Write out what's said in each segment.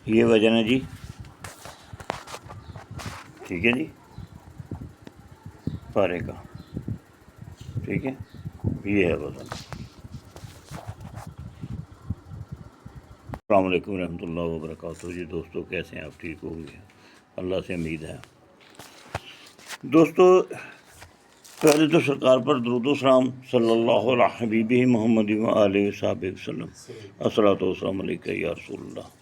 یہ وزن ہے جی، ٹھیک ہے جی، پارے کا، ٹھیک ہے، یہ ہے وزن۔ السلام علیکم ورحمۃ اللہ وبرکاتہ جی۔ دوستو کیسے ہیں آپ؟ ٹھیک ہوں گے، اللہ سے امید ہے۔ دوستو پہلے تو سرکار پر درود و سلام صلی اللہ علیہ حبیبہ محمد و آلہ وصحبہ وسلم، الصلاۃ والسلام علیکہ یا رسول اللہ۔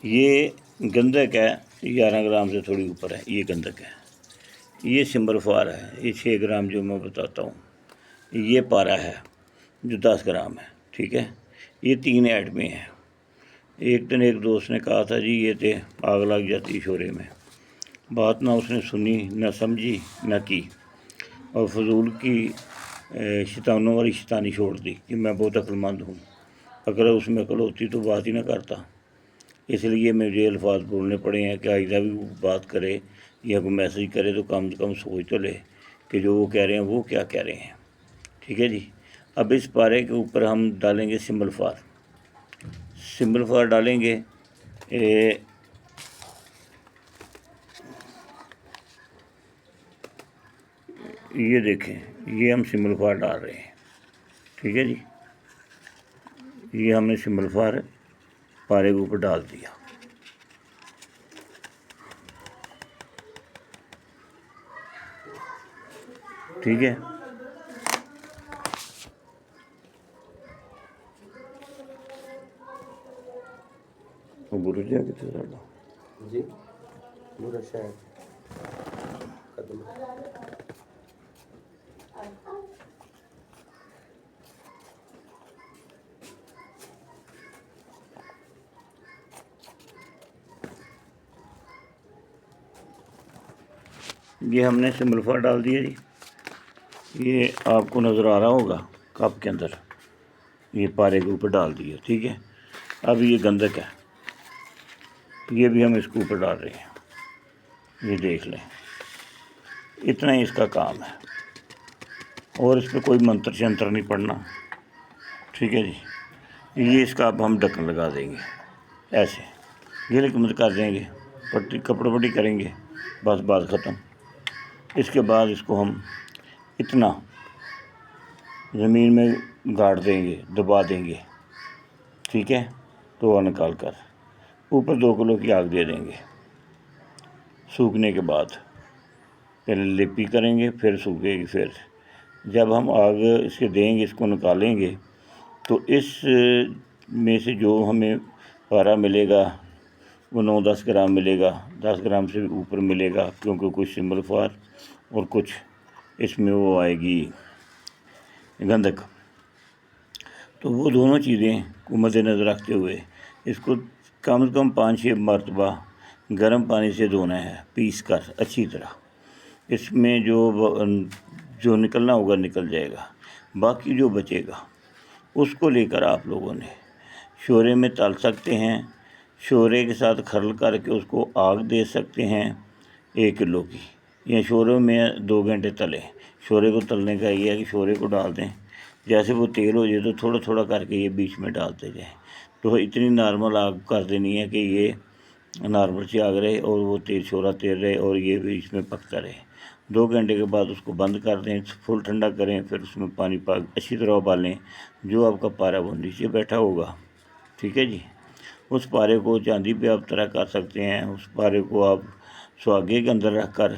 یہ گندک ہے، 11 گرام سے تھوڑی اوپر ہے، یہ گندک ہے۔ یہ سمبل فار ہے، یہ 6 گرام جو میں بتاتا ہوں۔ یہ پارا ہے جو 10 گرام ہے، ٹھیک ہے۔ یہ 3 ایٹ میں ہے۔ ایک دن ایک دوست نے کہا تھا جی یہ تے آگ لگ جاتی شورے میں، بات نہ اس نے سنی، نہ سمجھی، نہ کی، اور فضول کی شیطانوں والی شیطانی چھوڑ دی کہ میں بہت عقل مند ہوں۔ اگر اس میں عقل ہوتی تو بات ہی نہ کرتا۔ اس لیے مجھے الفاظ بولنے پڑے ہیں کہ آئندہ بھی وہ بات کرے یا کوئی میسیج کرے تو کم سے کم سوچ تو لے کہ جو وہ کہہ رہے ہیں وہ کیا کہہ رہے ہیں، ٹھیک ہے جی۔ اب اس پارے کے اوپر ہم ڈالیں گے سمبل فار۔ سمبل فار ڈالیں گے، یہ دیکھیں، یہ ہم سمبل فار ڈال رہے ہیں، ٹھیک ہے جی۔ یہ ہم نے سمبل فار پارے کے اوپر ڈال دیا، ٹھیک ہے۔ گرو جی کتنے ساڈا جی برا شاید قدم یہ ہم نے سمبل فار ڈال دیا جی۔ یہ آپ کو نظر آ رہا ہوگا کپ کے اندر، یہ پارے کے اوپر ڈال دیا، ٹھیک ہے۔ اب یہ گندک ہے، یہ بھی ہم اس کے اوپر ڈال رہے ہیں، یہ دیکھ لیں، اتنا ہی اس کا کام ہے، اور اس پہ کوئی منتر شنتر نہیں پڑنا، ٹھیک ہے جی۔ یہ اس کا اب ہم ڈھکن لگا دیں گے، ایسے یہ لکمت کر دیں گے، پٹی کپڑے پٹی کریں گے، بس بات ختم۔ اس کے بعد اس کو ہم اتنا زمین میں گاڑ دیں گے، دبا دیں گے، ٹھیک ہے۔ تو نکال کر اوپر 2 کلو کی آگ دے دیں گے۔ سوکھنے کے بعد پہلے لپی کریں گے، پھر سوکھے گی، پھر جب ہم آگ اس کے دیں گے، اس کو نکالیں گے تو اس میں سے جو ہمیں پارا ملے گا وہ 9-10 گرام ملے گا، 10 گرام سے اوپر ملے گا، کیونکہ کچھ سمبل فار اور کچھ اس میں وہ آئے گی گندک۔ تو وہ دونوں چیزیں کو مد نظر رکھتے ہوئے اس کو کم از کم 5-6 مرتبہ گرم پانی سے دھونا ہے، پیس کر اچھی طرح۔ اس میں جو نکلنا ہوگا نکل جائے گا، باقی جو بچے گا اس کو لے کر آپ لوگوں نے شورے میں تل سکتے ہیں، شورے کے ساتھ کھرل کر کے اس کو آگ دے سکتے ہیں 1 کلو کی، یا شورے میں 2 گھنٹے تلیں۔ شورے کو تلنے کا یہ ہے کہ شورے کو ڈال دیں، جیسے وہ تیل ہو جائے تو تھوڑا تھوڑا کر کے یہ بیچ میں ڈالتے جائیں، تو اتنی نارمل آگ کر دینی ہے کہ یہ نارمل سی آگ رہے اور وہ تیل شورا تیل رہے اور یہ بیچ میں پکتا رہے۔ 2 گھنٹے کے بعد اس کو بند کر دیں، فل ٹھنڈا کریں، پھر اس میں پانی پاک اچھی طرح ابالیں۔ جو آپ کا پارا وہ نیچے بیٹھا ہوگا، ٹھیک ہے جی۔ اس پارے کو چاندی پہ آپ طرح کر سکتے ہیں، اس پارے کو آپ سواگے کے اندر رکھ کر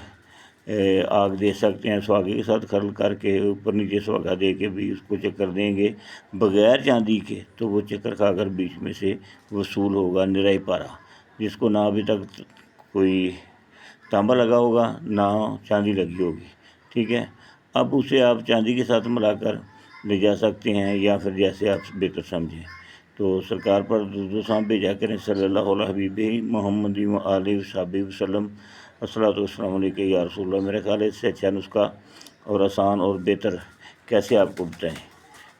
آگ دے سکتے ہیں، سواگے کے ساتھ کھرل کر کے اوپر نیچے سواگا دے کے بھی اس کو چکر دیں گے بغیر چاندی کے، تو وہ چکر کھا کر بیچ میں سے وصول ہوگا نرائی پارا، جس کو نہ ابھی تک کوئی تانبا لگا ہوگا نہ چاندی لگی ہوگی، ٹھیک ہے۔ اب اسے آپ چاندی کے ساتھ ملا کر لے جا سکتے ہیں، یا پھر جیسے آپ بہتر سمجھیں۔ تو سرکار پر درود و سلام بھیجا کریں صلی اللہ علیہ حبیبہ محمد و آلہ وصحبہ وسلم، الصلاۃ والسلام علیکہ یا رسول اللہ۔ میرے خیال ہے اس سے اچھا نسخہ اور آسان اور بہتر کیسے آپ کو بتائیں۔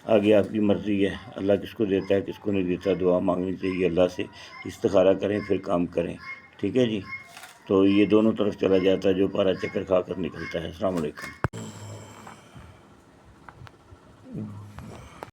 آگے آپ کی مرضی ہے، اللہ کس کو دیتا ہے کس کو نہیں دیتا، دعا مانگنی چاہیے اللہ سے، استخارہ کریں پھر کام کریں، ٹھیک ہے جی۔ تو یہ دونوں طرف چلا جاتا ہے جو پارا چکر کھا کر نکلتا ہے۔ السلام علیکم۔